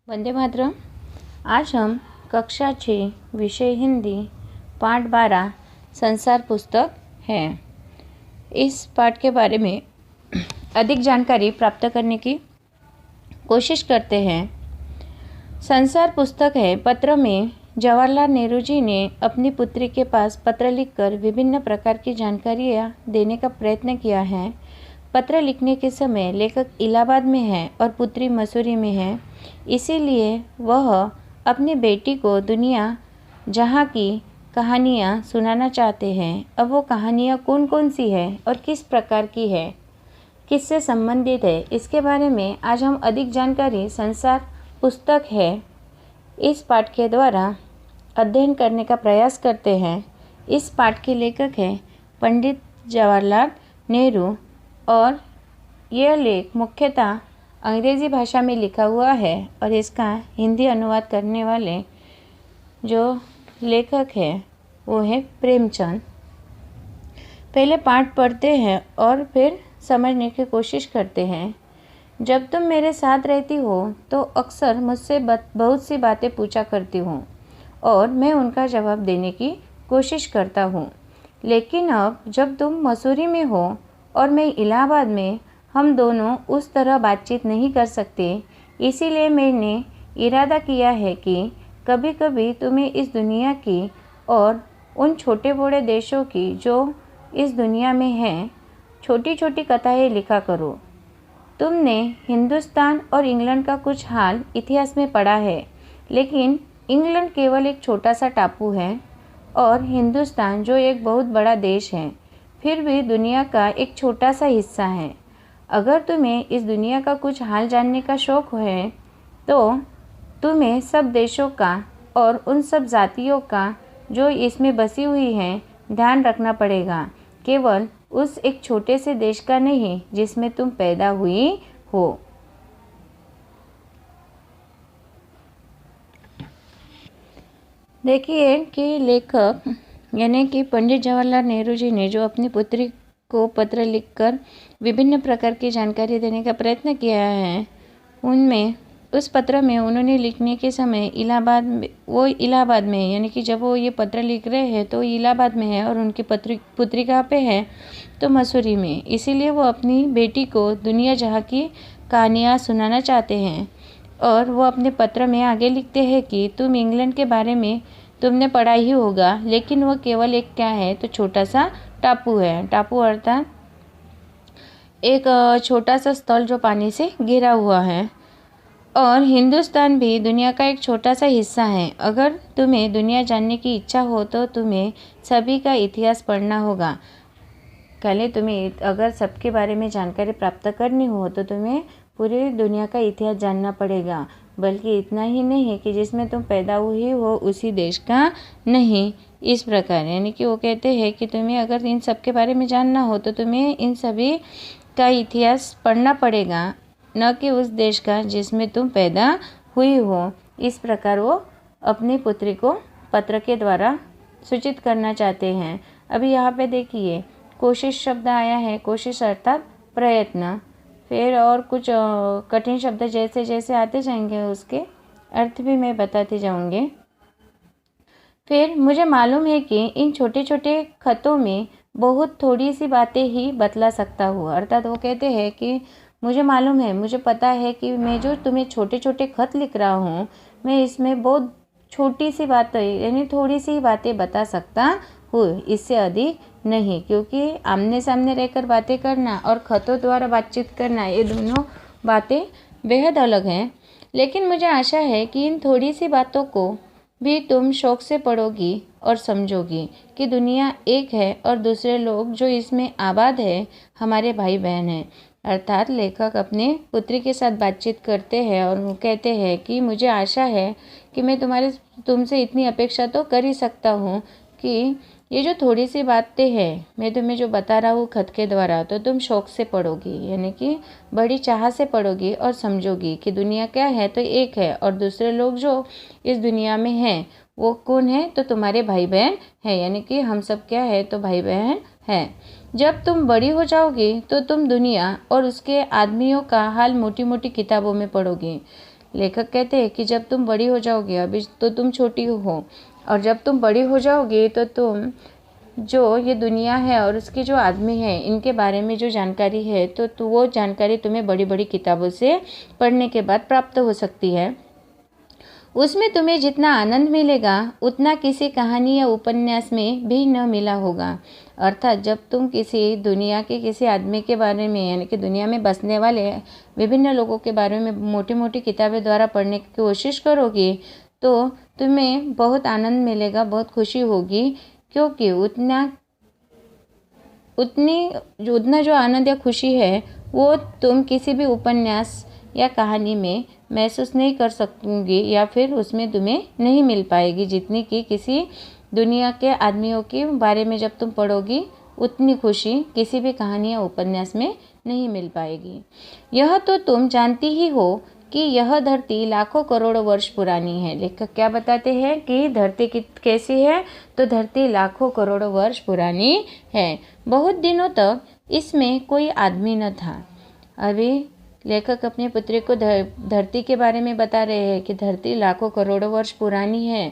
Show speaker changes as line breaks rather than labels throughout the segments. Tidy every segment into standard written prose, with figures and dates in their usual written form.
वंदे मातरम। आज हम कक्षा 6 विषय हिंदी पाठ 12 संसार पुस्तक है। इस पाठ के बारे में अधिक जानकारी प्राप्त करने की कोशिश करते हैं। संसार पुस्तक है। पत्र में जवाहरलाल नेहरू जी ने अपनी पुत्री के पास पत्र लिखकर विभिन्न प्रकार की जानकारियाँ देने का प्रयत्न किया है। पत्र लिखने के समय लेखक इलाहाबाद में है और पुत्री मसूरी में है, इसीलिए वह अपनी बेटी को दुनिया जहाँ की कहानियाँ सुनाना चाहते हैं। अब वो कहानियाँ कौन कौन सी है और किस प्रकार की है, किससे संबंधित है, इसके बारे में आज हम अधिक जानकारी संसार पुस्तक है इस पाठ के द्वारा अध्ययन करने का प्रयास करते हैं। इस पाठ के लेखक हैं पंडित जवाहरलाल नेहरू और यह लेख मुख्यतः अंग्रेज़ी भाषा में लिखा हुआ है और इसका हिंदी अनुवाद करने वाले जो लेखक है वो है प्रेमचंद। पहले पाठ पढ़ते हैं और फिर समझने की कोशिश करते हैं। जब तुम मेरे साथ रहती हो तो अक्सर मुझसे बहुत सी बातें पूछा करती हूँ और मैं उनका जवाब देने की कोशिश करता हूँ, लेकिन अब जब तुम मसूरी में हो और मैं इलाहाबाद में, हम दोनों उस तरह बातचीत नहीं कर सकते। इसीलिए मैंने इरादा किया है कि कभी कभी तुम्हें इस दुनिया की और उन छोटे बड़े देशों की जो इस दुनिया में हैं छोटी छोटी कथाएं लिखा करो। तुमने हिंदुस्तान और इंग्लैंड का कुछ हाल इतिहास में पढ़ा है, लेकिन इंग्लैंड केवल एक छोटा सा टापू है और हिंदुस्तान जो एक बहुत बड़ा देश है फिर भी दुनिया का एक छोटा सा हिस्सा है। अगर तुम्हें इस दुनिया का कुछ हाल जानने का शौक़ है तो तुम्हें सब देशों का और उन सब जातियों का जो इसमें बसी हुई हैं ध्यान रखना पड़ेगा, केवल उस एक छोटे से देश का नहीं जिसमें तुम पैदा हुई हो। देखिए कि लेखक यानी कि पंडित जवाहरलाल नेहरू जी ने जो अपनी पुत्री को पत्र लिखकर विभिन्न प्रकार की जानकारी देने का प्रयत्न किया है, उनमें उस पत्र में उन्होंने लिखने के समय इलाहाबाद में यानी कि जब वो ये पत्र लिख रहे हैं तो इलाहाबाद में है और उनकी पुत्री कहाँ पे है तो मसूरी में। इसीलिए वो अपनी बेटी को दुनिया जहाँ की कहानियाँ सुनाना चाहते हैं और वो अपने पत्र में आगे लिखते हैं कि तुम इंग्लैंड के बारे में तुमने पढ़ा ही होगा, लेकिन वो केवल एक क्या है तो छोटा सा टापू है। टापू अर्थात एक छोटा सा स्थल जो पानी से घिरा हुआ है और हिंदुस्तान भी दुनिया का एक छोटा सा हिस्सा है। अगर तुम्हें दुनिया जानने की इच्छा हो तो तुम्हें सभी का इतिहास पढ़ना होगा। पहले तुम्हें अगर सबके बारे में जानकारी प्राप्त करनी हो तो तुम्हें पूरी दुनिया का इतिहास जानना पड़ेगा, बल्कि इतना ही नहीं कि जिसमें तुम पैदा हुई हो उसी देश का नहीं। इस प्रकार यानी कि वो कहते हैं कि तुम्हें अगर इन सब के बारे में जानना हो तो तुम्हें इन सभी का इतिहास पढ़ना पड़ेगा, न कि उस देश का जिसमें तुम पैदा हुई हो। इस प्रकार वो अपनी पुत्री को पत्र के द्वारा सूचित करना चाहते हैं। अभी यहाँ पे देखिए कोशिश शब्द आया है। कोशिश अर्थात प्रयत्न। फिर और कुछ कठिन शब्द जैसे जैसे आते जाएंगे उसके अर्थ भी मैं बताती जाऊंगी। फिर मुझे मालूम है कि इन छोटे छोटे खतों में बहुत थोड़ी सी बातें ही बतला सकता हूँ। अर्थात वो कहते हैं कि मुझे मालूम है, मुझे पता है कि मैं जो तुम्हें छोटे छोटे खत लिख रहा हूँ मैं इसमें बहुत छोटी सी बातें यानी थोड़ी सी बातें बता सकता हूँ, इससे अधिक नहीं। क्योंकि आमने सामने रहकर बातें करना और खतों द्वारा बातचीत करना ये दोनों बातें बेहद अलग हैं। लेकिन मुझे आशा है कि इन थोड़ी सी बातों को भी तुम शौक़ से पढ़ोगी और समझोगी कि दुनिया एक है और दूसरे लोग जो इसमें आबाद है हमारे भाई बहन हैं। अर्थात लेखक अपने पुत्री के साथ बातचीत करते हैं और वो कहते हैं कि मुझे आशा है कि मैं तुमसे इतनी अपेक्षा तो कर ही सकता हूँ कि ये जो थोड़ी सी बातें हैं मैं तुम्हें जो बता रहा हूँ खत के द्वारा तो तुम शौक़ से पढ़ोगी, यानी कि बड़ी चाह से पढ़ोगी और समझोगी कि दुनिया क्या है तो एक है और दूसरे लोग जो इस दुनिया में हैं वो कौन है तो तुम्हारे भाई बहन हैं, यानी कि हम सब क्या है तो भाई बहन हैं। जब तुम बड़ी हो जाओगी तो तुम दुनिया और उसके आदमियों का हाल मोटी मोटी किताबों में पढ़ोगी, लेखक कहते हैं कि जब तुम बड़ी हो जाओगे, अभी तो तुम छोटी हो, और जब तुम बड़ी हो जाओगे तो तुम जो ये दुनिया है और उसके जो आदमी है इनके बारे में जो जानकारी है तो वो जानकारी तुम्हें बड़ी बड़ी किताबों से पढ़ने के बाद प्राप्त हो सकती है। उसमें तुम्हें जितना आनंद मिलेगा उतना किसी कहानी या उपन्यास में भी न मिला होगा। अर्थात जब तुम किसी दुनिया के किसी आदमी के बारे में यानी कि दुनिया में बसने वाले विभिन्न लोगों के बारे में मोटी मोटी किताबें द्वारा पढ़ने की कोशिश करोगे तो तुम्हें बहुत आनंद मिलेगा, बहुत खुशी होगी, क्योंकि उतना जो आनंद या खुशी है वो तुम किसी भी उपन्यास या कहानी में महसूस नहीं कर सकूंगी या फिर उसमें तुम्हें नहीं मिल पाएगी, जितनी कि किसी दुनिया के आदमियों के बारे में जब तुम पढ़ोगी उतनी खुशी किसी भी कहानी या उपन्यास में नहीं मिल पाएगी। यह तो तुम जानती ही हो कि यह धरती लाखों करोड़ों वर्ष पुरानी है। लेखक क्या बताते हैं कि धरती कैसी है, तो धरती लाखों करोड़ों वर्ष पुरानी है। बहुत दिनों तक इसमें कोई आदमी न था। अभी लेखक अपनी पुत्री को धरती के बारे में बता रहे हैं कि धरती लाखों करोड़ों वर्ष पुरानी है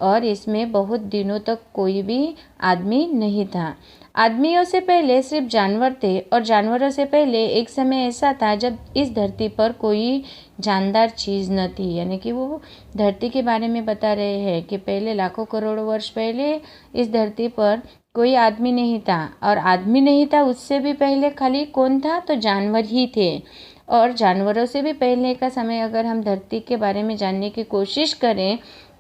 और इसमें बहुत दिनों तक कोई भी आदमी नहीं था। आदमियों से पहले सिर्फ जानवर थे और जानवरों से पहले एक समय ऐसा था जब इस धरती पर कोई जानदार चीज़ न थी। यानी कि वो धरती के बारे में बता रहे हैं कि पहले लाखों करोड़ों वर्ष पहले इस धरती पर कोई आदमी नहीं था, और आदमी नहीं था उससे भी पहले खाली कौन था, तो जानवर ही थे। और जानवरों से भी पहले का समय अगर हम धरती के बारे में जानने की कोशिश करें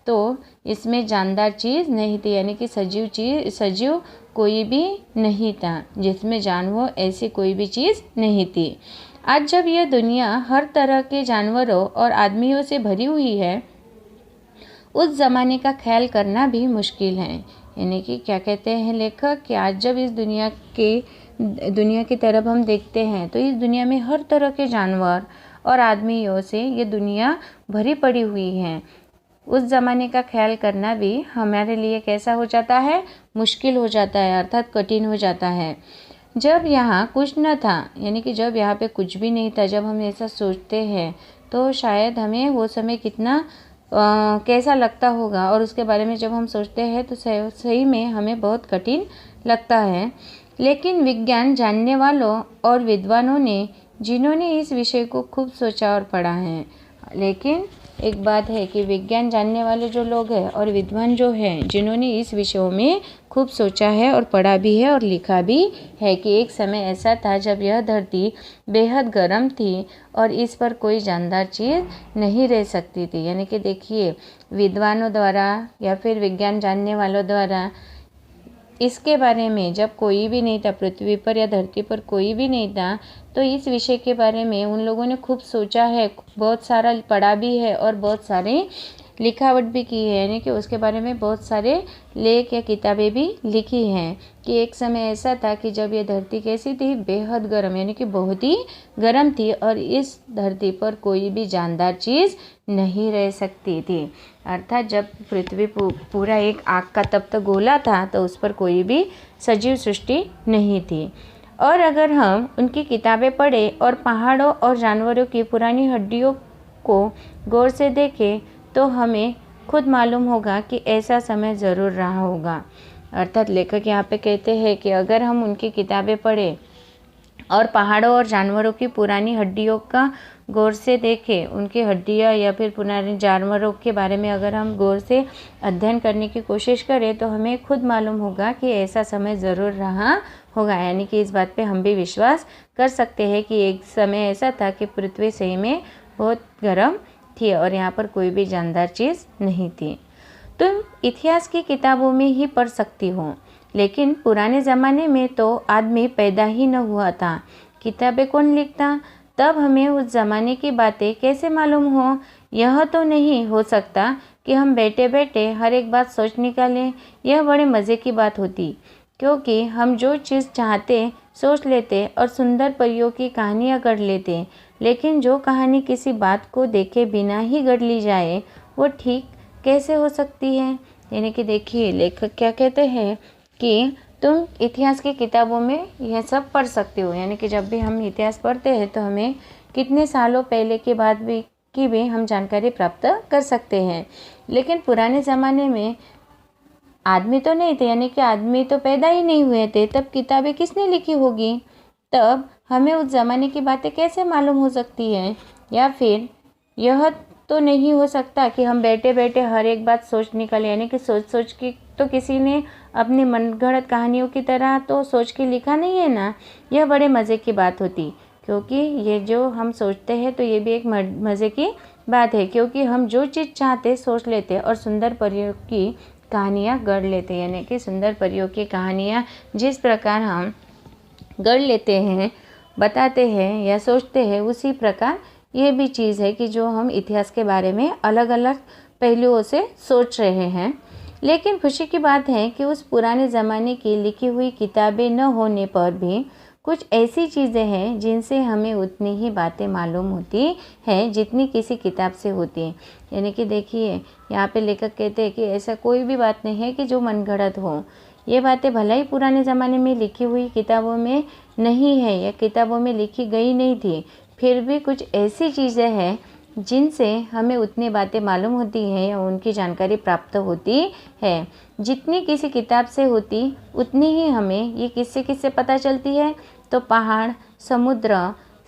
तो इसमें जानदार चीज़ नहीं थी, यानी कि सजीव कोई भी नहीं था, जिसमें जान हो ऐसी कोई भी चीज़ नहीं थी। आज जब यह दुनिया हर तरह के जानवरों और आदमियों से भरी हुई है, उस ज़माने का ख्याल करना भी मुश्किल है। यानी कि क्या कहते हैं लेखक कि आज जब इस दुनिया की तरफ हम देखते हैं तो इस दुनिया में हर तरह के जानवर और आदमियों से ये दुनिया भरी पड़ी हुई है। उस ज़माने का ख्याल करना भी हमारे लिए कैसा हो जाता है, मुश्किल हो जाता है, अर्थात कठिन हो जाता है। जब यहाँ कुछ न था, यानी कि जब यहाँ पे कुछ भी नहीं था, जब हम ऐसा सोचते हैं तो शायद हमें वो समय कितना कैसा लगता होगा, और उसके बारे में जब हम सोचते हैं तो सही में हमें बहुत कठिन लगता है। लेकिन विज्ञान जानने वालों और विद्वानों ने जिन्होंने इस विषय को खूब सोचा और पढ़ा है, लेकिन एक बात है कि विज्ञान जानने वाले जो लोग हैं और विद्वान जो हैं जिन्होंने इस विषयों में खूब सोचा है और पढ़ा भी है और लिखा भी है कि एक समय ऐसा था जब यह धरती बेहद गर्म थी और इस पर कोई जानदार चीज़ नहीं रह सकती थी। यानी कि देखिए, विद्वानों द्वारा या फिर विज्ञान जानने वालों द्वारा इसके बारे में जब कोई भी नहीं था, पृथ्वी पर या धरती पर कोई भी नहीं था, तो इस विषय के बारे में उन लोगों ने खूब सोचा है, बहुत सारा पढ़ा भी है और बहुत सारे लिखावट भी की है। यानी कि उसके बारे में बहुत सारे लेख या किताबें भी लिखी हैं कि एक समय ऐसा था कि जब ये धरती कैसी थी, बेहद गर्म, यानी कि बहुत ही गर्म थी और इस धरती पर कोई भी जानदार चीज़ नहीं रह सकती थी। अर्थात जब पृथ्वी पूरा एक आग का तप्त गोला था तो उस पर कोई भी सजीव सृष्टि नहीं थी। और अगर हम उनकी किताबें पढ़ें और पहाड़ों और जानवरों की पुरानी हड्डियों को गौर से देखें तो हमें खुद मालूम होगा कि ऐसा समय ज़रूर रहा होगा। अर्थात लेखक यहाँ पे कहते हैं कि अगर हम उनकी किताबें पढ़ें और पहाड़ों और जानवरों की पुरानी हड्डियों का गौर से देखें, उनकी हड्डियाँ या फिर पुराने जानवरों के बारे में अगर हम गौर से अध्ययन करने की कोशिश करें तो हमें खुद मालूम होगा कि ऐसा समय ज़रूर रहा होगा। यानी कि इस बात पे हम भी विश्वास कर सकते हैं कि एक समय ऐसा था कि पृथ्वी सही में बहुत गर्म थी और यहाँ पर कोई भी जानदार चीज़ नहीं थी। तुम इतिहास की किताबों में ही पढ़ सकती हो, लेकिन पुराने ज़माने में तो आदमी पैदा ही न हुआ था, किताबें कौन लिखता, तब हमें उस ज़माने की बातें कैसे मालूम हो। यह तो नहीं हो सकता कि हम बैठे बैठे हर एक बात सोच निकालें। यह बड़े मज़े की बात होती, क्योंकि हम जो चीज़ चाहते सोच लेते और सुंदर परियों की कहानियाँ गढ़ लेते, लेकिन जो कहानी किसी बात को देखे बिना ही गढ़ ली जाए वो ठीक कैसे हो सकती है। यानी कि देखिए, लेखक क्या कहते हैं कि तुम इतिहास की किताबों में यह सब पढ़ सकते हो। यानी कि जब भी हम इतिहास पढ़ते हैं तो हमें कितने सालों पहले की की भी हम जानकारी प्राप्त कर सकते हैं। लेकिन पुराने ज़माने में आदमी तो नहीं थे, यानी कि आदमी तो पैदा ही नहीं हुए थे, तब किताबें किसने लिखी होगी? तब हमें उस ज़माने की बातें कैसे मालूम हो सकती हैं? या फिर यह तो नहीं हो सकता कि हम बैठे बैठे हर एक बात सोच निकालें, यानी कि सोच सोच के तो किसी ने अपनी मनगढ़ंत कहानियों की तरह तो सोच के लिखा नहीं है ना। यह बड़े मज़े की बात होती, क्योंकि ये जो हम सोचते हैं तो ये भी एक मज़े की बात है, क्योंकि हम जो चीज़ चाहते सोच लेते और सुंदर परियों की कहानियाँ गढ़ लेते, यानी कि सुंदर परियों की कहानियाँ जिस प्रकार हम गढ़ लेते हैं, बताते हैं या सोचते हैं, उसी प्रकार ये भी चीज़ है कि जो हम इतिहास के बारे में अलग अलग पहलुओं से सोच रहे हैं। लेकिन खुशी की बात है कि उस पुराने ज़माने की लिखी हुई किताबें न होने पर भी कुछ ऐसी चीज़ें हैं जिनसे हमें उतनी ही बातें मालूम होती हैं जितनी किसी किताब से होती हैं। यानी कि देखिए, यहाँ पे लेखक कहते हैं कि ऐसा कोई भी बात नहीं है कि जो मनगढ़ंत हो। ये बातें भले ही पुराने ज़माने में लिखी हुई किताबों में नहीं है या किताबों में लिखी गई नहीं थी, फिर भी कुछ ऐसी चीज़ें हैं जिनसे हमें उतनी बातें मालूम होती हैं या उनकी जानकारी प्राप्त होती है जितनी किसी किताब से होती, उतनी ही हमें ये किससे किससे पता चलती है? तो पहाड़, समुद्र,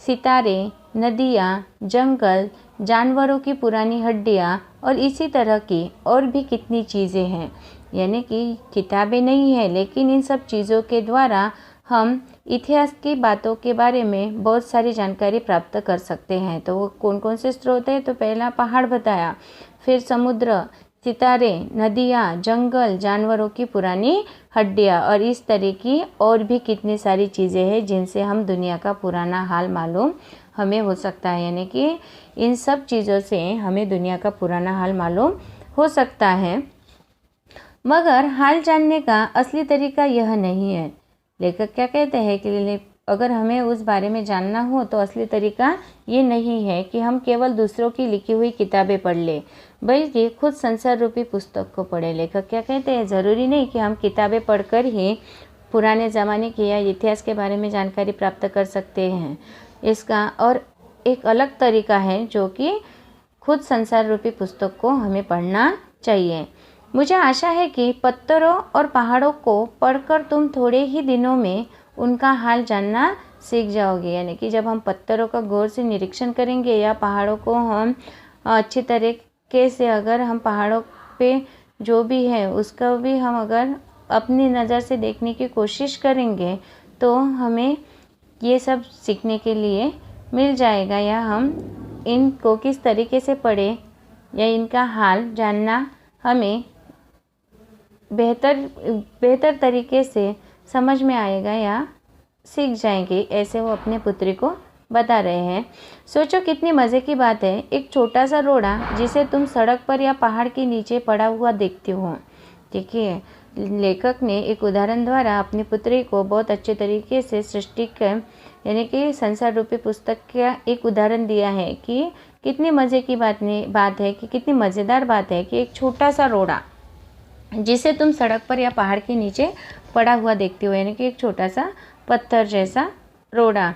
सितारे, नदियाँ, जंगल, जानवरों की पुरानी हड्डियाँ और इसी तरह की और भी कितनी चीज़ें हैं। यानी कि किताबें नहीं है, लेकिन इन सब चीज़ों के द्वारा हम इतिहास की बातों के बारे में बहुत सारी जानकारी प्राप्त कर सकते हैं। तो वो कौन कौन से स्रोत हैं? तो पहला पहाड़ बताया, फिर समुद्र, सितारे, नदियाँ, जंगल, जानवरों की पुरानी हड्डियाँ और इस तरह की और भी कितनी सारी चीज़ें हैं जिनसे हम दुनिया का पुराना हाल मालूम हमें हो सकता है। यानी कि इन सब चीज़ों से हमें दुनिया का पुराना हाल मालूम हो सकता है। मगर हाल जानने का असली तरीका यह नहीं है। लेखक क्या कहते हैं कि अगर हमें उस बारे में जानना हो तो असली तरीका ये नहीं है कि हम केवल दूसरों की लिखी हुई किताबें पढ़ लें, बल्कि खुद संसार रूपी पुस्तक को पढ़ें। लेखक क्या कहते हैं, ज़रूरी नहीं कि हम किताबें पढ़कर ही पुराने ज़माने की या इतिहास के बारे में जानकारी प्राप्त कर सकते हैं। इसका और एक अलग तरीका है जो कि खुद संसार रूपी पुस्तक को हमें पढ़ना चाहिए। मुझे आशा है कि पत्थरों और पहाड़ों को पढ़कर तुम थोड़े ही दिनों में उनका हाल जानना सीख जाओगे। यानी कि जब हम पत्थरों का गौर से निरीक्षण करेंगे या पहाड़ों को हम अच्छी तरीके से, अगर हम पहाड़ों पे जो भी है उसका भी हम अगर अपनी नज़र से देखने की कोशिश करेंगे तो हमें ये सब सीखने के लिए मिल जाएगा, या हम इनको किस तरीके से पढ़ें या इनका हाल जानना हमें बेहतर तरीके से समझ में आएगा या सीख जाएंगे। ऐसे वो अपने पुत्री को बता रहे हैं। सोचो कितनी मज़े की बात है, एक छोटा सा रोड़ा जिसे तुम सड़क पर या पहाड़ के नीचे पड़ा हुआ देखते हो। देखिए, लेखक ने एक उदाहरण द्वारा अपनी पुत्री को बहुत अच्छे तरीके से सृष्टि का, यानी कि संसार रूपी पुस्तक का एक उदाहरण दिया है कि कितनी मज़े की बात है कि कितनी मज़ेदार बात है कि एक छोटा सा रोड़ा जिसे तुम सड़क पर या पहाड़ के नीचे पड़ा हुआ देखते हो, यानी कि एक छोटा सा पत्थर जैसा रोड़ा,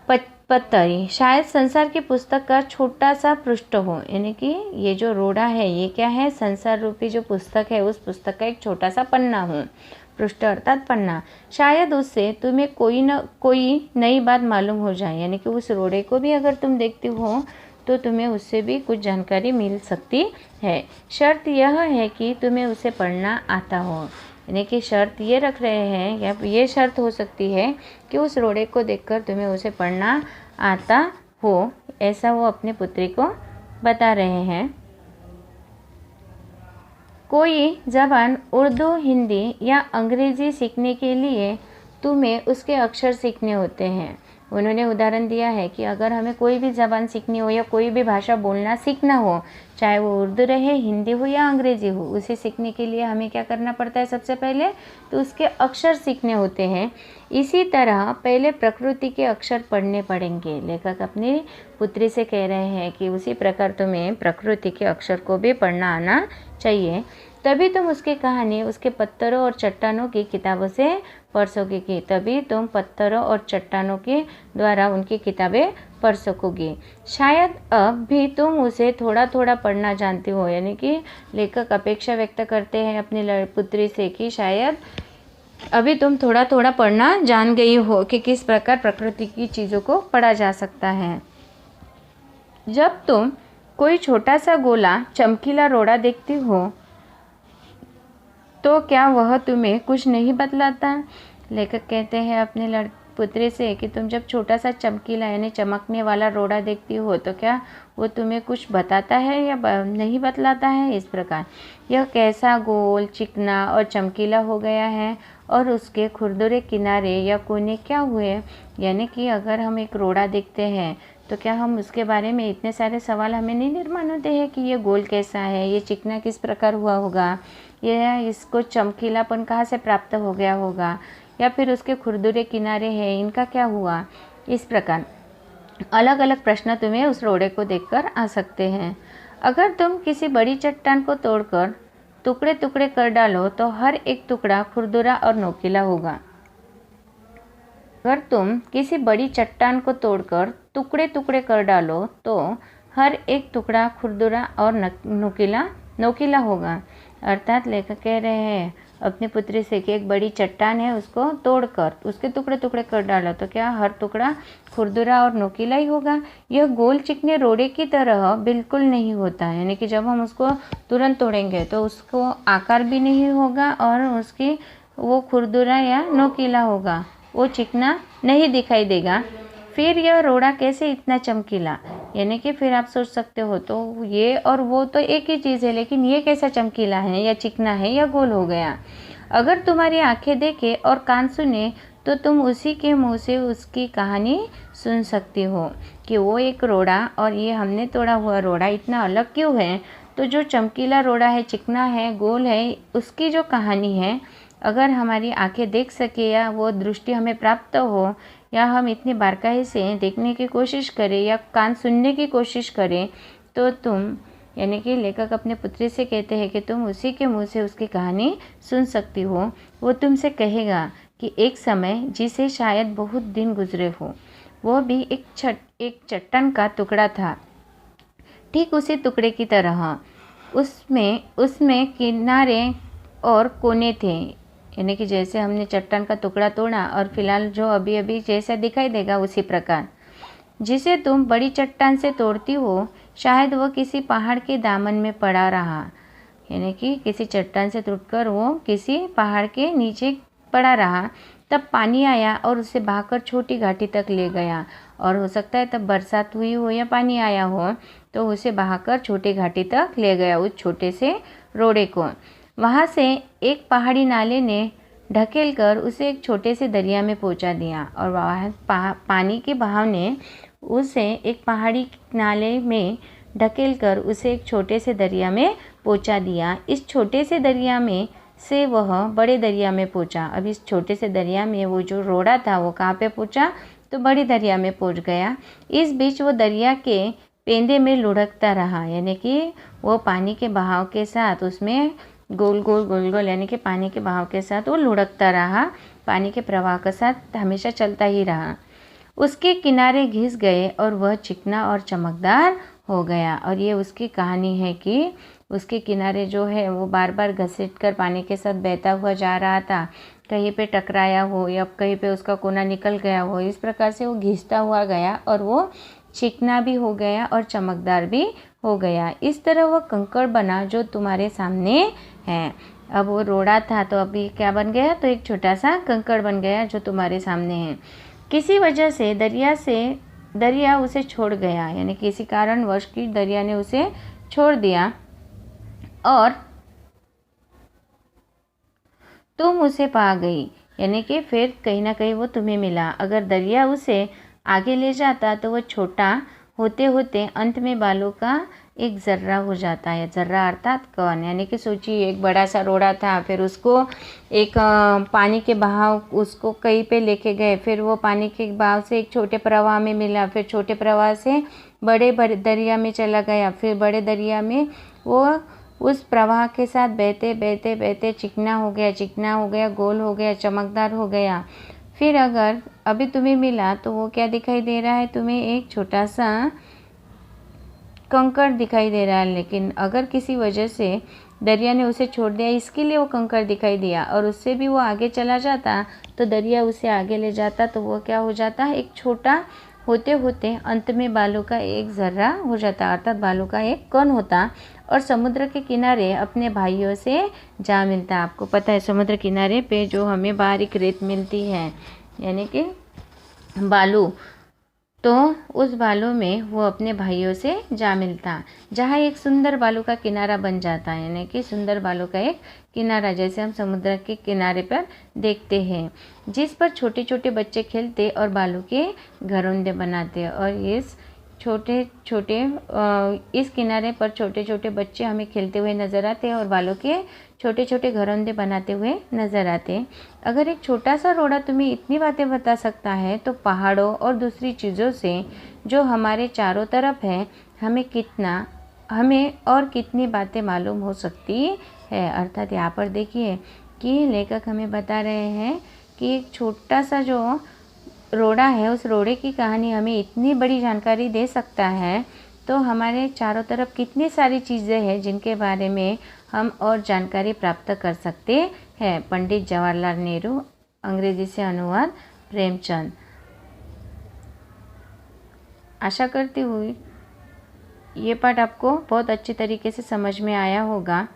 पत्थर शायद संसार की पुस्तक का छोटा सा पृष्ठ हो। यानी कि ये जो रोड़ा है ये क्या है? संसार रूपी जो पुस्तक है उस पुस्तक का एक छोटा सा पन्ना हो। पृष्ठ अर्थात पन्ना। शायद उससे तुम्हें कोई नई बात मालूम हो जाए। यानी कि उस रोड़े को भी अगर तुम देखते हो तो तुम्हें उससे भी कुछ जानकारी मिल सकती है। शर्त यह है कि तुम्हें उसे पढ़ना आता हो। यानी कि शर्त ये रख रहे हैं, या ये शर्त हो सकती है कि उस रोड़े को देखकर तुम्हें उसे पढ़ना आता हो। ऐसा वो अपनी पुत्री को बता रहे हैं। कोई ज़बान उर्दू, हिंदी या अंग्रेज़ी सीखने के लिए तुम्हें उसके अक्षर सीखने होते हैं। उन्होंने उदाहरण दिया है कि अगर हमें कोई भी ज़बान सीखनी हो या कोई भी भाषा बोलना सीखना हो, चाहे वो उर्दू रहे, हिंदी हो या अंग्रेज़ी हो, उसे सीखने के लिए हमें क्या करना पड़ता है? सबसे पहले तो उसके अक्षर सीखने होते हैं। इसी तरह पहले प्रकृति के अक्षर पढ़ने पड़ेंगे। लेखक अपनी पुत्री से कह रहे हैं कि उसी प्रकार तुम्हें प्रकृति के अक्षर को भी पढ़ना आना चाहिए, तभी तुम उसकी कहानी उसके पत्थरों और चट्टानों की किताबों से पढ़ सकोगी। तभी तुम पत्थरों और चट्टानों के द्वारा उनकी किताबें पढ़ सकोगी। शायद अब भी तुम उसे थोड़ा थोड़ा पढ़ना जानती हो, यानी कि लेखक अपेक्षा व्यक्त करते हैं अपनी पुत्री से कि शायद अभी तुम थोड़ा थोड़ा पढ़ना जान गई हो कि किस प्रकार प्रकृति की चीज़ों को पढ़ा जा सकता है। जब तुम कोई छोटा सा गोला चमकीला रोड़ा देखती हो तो क्या वह तुम्हें कुछ नहीं बतलाता? लेखक कहते हैं अपनी पुत्री से कि तुम जब छोटा सा चमकीला यानी चमकने वाला रोड़ा देखती हो तो क्या वो तुम्हें कुछ बताता है या नहीं बतलाता है? इस प्रकार यह कैसा गोल, चिकना और चमकीला हो गया है और उसके खुरदुरे किनारे या कोने क्या हुए। यानी कि अगर हम एक रोड़ा देखते हैं तो क्या हम उसके बारे में इतने सारे सवाल हमें नहीं निर्माण होते हैं कि ये गोल कैसा है, ये चिकना किस प्रकार हुआ होगा, यह इसको चमकीलापन कहाँ से प्राप्त हो गया होगा, या फिर उसके खुरदुरे किनारे हैं इनका क्या हुआ। इस प्रकार अलग अलग प्रश्न तुम्हें उस रोड़े को देखकर आ सकते हैं। अगर तुम किसी बड़ी चट्टान को तोड़कर टुकड़े टुकड़े कर डालो तो हर एक टुकड़ा खुरदुरा और नोकीला होगा। अगर तुम किसी बड़ी चट्टान को तोड़कर टुकड़े टुकड़े कर डालो तो हर एक टुकड़ा खुरदुरा और नोकीला होगा। अर्थात लेखक कह रहे हैं अपनी पुत्री से कि एक बड़ी चट्टान है, उसको तोड़कर उसके टुकड़े टुकड़े कर डालो तो क्या हर टुकड़ा खुरदुरा और नोकीला ही होगा। यह गोल चिकने रोड़े की तरह बिल्कुल नहीं होता है, यानी कि जब हम उसको तुरंत तोड़ेंगे तो उसको आकार भी नहीं होगा और उसकी वो खुरदुरा या नोकीला होगा, वो चिकना नहीं दिखाई देगा। फिर यह रोड़ा कैसे इतना चमकीला, यानी कि फिर आप सोच सकते हो तो ये और वो तो एक ही चीज़ है, लेकिन ये कैसा चमकीला है या चिकना है या गोल हो गया। अगर तुम्हारी आंखें देखे और कान सुने तो तुम उसी के मुंह से उसकी कहानी सुन सकती हो कि वो एक रोड़ा और ये हमने तोड़ा हुआ रोड़ा इतना अलग क्यों है। तो जो चमकीला रोड़ा है, चिकना है, गोल है, उसकी जो कहानी है अगर हमारी आंखें देख सके या वो दृष्टि हमें प्राप्त हो या हम इतनी बारकाई से देखने की कोशिश करें या कान सुनने की कोशिश करें तो तुम, यानी कि लेखक अपने पुत्री से कहते हैं कि तुम उसी के मुंह से उसकी कहानी सुन सकती हो। वो तुमसे कहेगा कि एक समय जिसे शायद बहुत दिन गुजरे हो, वो भी एक चट्टान का टुकड़ा था, ठीक उसी टुकड़े की तरह उसमें किनारे और कोने थे, यानी कि जैसे हमने चट्टान का टुकड़ा तोड़ा और फिलहाल जो अभी अभी जैसा दिखाई देगा उसी प्रकार। जिसे तुम बड़ी चट्टान से तोड़ती हो शायद वो किसी पहाड़ के दामन में पड़ा रहा, यानी कि किसी चट्टान से टूटकर वो किसी पहाड़ के नीचे पड़ा रहा। तब पानी आया और उसे बहाकर छोटी घाटी तक ले गया, और हो सकता है तब बरसात हुई हो या पानी आया हो तो उसे बहाकर छोटी घाटी तक ले गया उस छोटे से रोड़े को। वहाँ से एक पहाड़ी नाले ने ढकेल कर उसे एक छोटे से दरिया में पहुँचा दिया, और वहाँ पानी के बहाव ने उसे एक पहाड़ी नाले में ढकेल कर उसे एक छोटे से दरिया में पहुँचा दिया। इस छोटे से दरिया में से वह बड़े दरिया में पहुँचा। अब इस छोटे से दरिया में वो जो रोड़ा था वो कहाँ पे पहुँचा, तो बड़ी दरिया में पहुँच गया। इस बीच वो दरिया के पेंदे में लुढ़कता रहा, यानी कि वो पानी के बहाव के साथ उसमें गोल गोल यानी कि पानी के बहाव के साथ वो लुढ़कता रहा, पानी के प्रवाह के साथ हमेशा चलता ही रहा। उसके किनारे घिस गए और वह चिकना और चमकदार हो गया। और ये उसकी कहानी है कि उसके किनारे जो है वो बार बार घसीट कर पानी के साथ बहता हुआ जा रहा था, कहीं पे टकराया हो या कहीं पे उसका कोना निकल गया हो, इस प्रकार से वो घिसता हुआ गया और वो चिकना भी हो गया और चमकदार भी हो गया। इस तरह वो कंकड़ बना जो तुम्हारे सामने है। अब वो रोड़ा था तो अभी क्या बन गया, तो एक छोटा सा कंकड़ बन गया जो तुम्हारे सामने है। किसी वजह से दरिया उसे छोड़ गया, यानी किसी कारणवश की दरिया ने उसे छोड़ दिया और तुम उसे पा गई, यानी कि फिर कहीं ना कहीं वो तुम्हें मिला। अगर दरिया उसे आगे ले जाता तो वो छोटा होते होते अंत में बालों का एक जर्रा हो जाता है। जर्रा अर्थात कण, यानी कि सोचिए एक बड़ा सा रोड़ा था, फिर उसको एक पानी के बहाव उसको कहीं पे लेके गए, फिर वो पानी के बहाव से एक छोटे प्रवाह में मिला, फिर छोटे प्रवाह से बड़े दरिया में चला गया, फिर बड़े दरिया में वो उस प्रवाह के साथ बहते बहते बहते चिकना हो गया, गोल हो गया, चमकदार हो गया। फिर अगर अभी तुम्हें मिला तो वो क्या दिखाई दे रहा है, तुम्हें एक छोटा सा कंकड़ दिखाई दे रहा है। लेकिन अगर किसी वजह से दरिया ने उसे छोड़ दिया, इसके लिए वो कंकड़ दिखाई दिया, और उससे भी वो आगे चला जाता तो दरिया उसे आगे ले जाता, तो वो क्या हो जाता है, एक छोटा होते होते अंत में बालू का एक जर्रा हो जाता, अर्थात बालू का एक कण होता, और समुद्र के किनारे अपने भाइयों से जा मिलता। आपको पता है समुद्र किनारे पे जो हमें बारीक रेत मिलती है, यानी कि बालू, तो उस बालू में वो अपने भाइयों से जा मिलता, जहाँ एक सुंदर बालू का किनारा बन जाता है, यानी कि सुंदर बालू का एक किनारा, जैसे हम समुद्र के किनारे पर देखते हैं, जिस पर छोटे छोटे बच्चे खेलते और बालू के घरौंदे बनाते। और इस इस किनारे पर छोटे छोटे बच्चे हमें खेलते हुए नज़र आते हैं और बालू के छोटे छोटे घरौंदे बनाते हुए नज़र आते हैं। अगर एक छोटा सा रोड़ा तुम्हें इतनी बातें बता सकता है, तो पहाड़ों और दूसरी चीज़ों से जो हमारे चारों तरफ है, हमें और कितनी बातें मालूम हो सकती है। अर्थात यहाँ पर देखिए कि लेखक हमें बता रहे हैं कि एक छोटा सा जो रोड़ा है, उस रोड़े की कहानी हमें इतनी बड़ी जानकारी दे सकता है, तो हमारे चारों तरफ कितनी सारी चीज़ें हैं जिनके बारे में हम और जानकारी प्राप्त कर सकते हैं। पंडित जवाहरलाल नेहरू, अंग्रेजी से अनुवाद प्रेमचंद। आशा करती हूँ ये पाठ आपको बहुत अच्छी तरीके से समझ में आया होगा।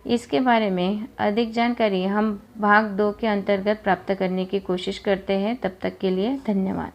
इसके बारे में अधिक जानकारी हम भाग 2 के अंतर्गत प्राप्त करने की कोशिश करते हैं। तब तक के लिए धन्यवाद।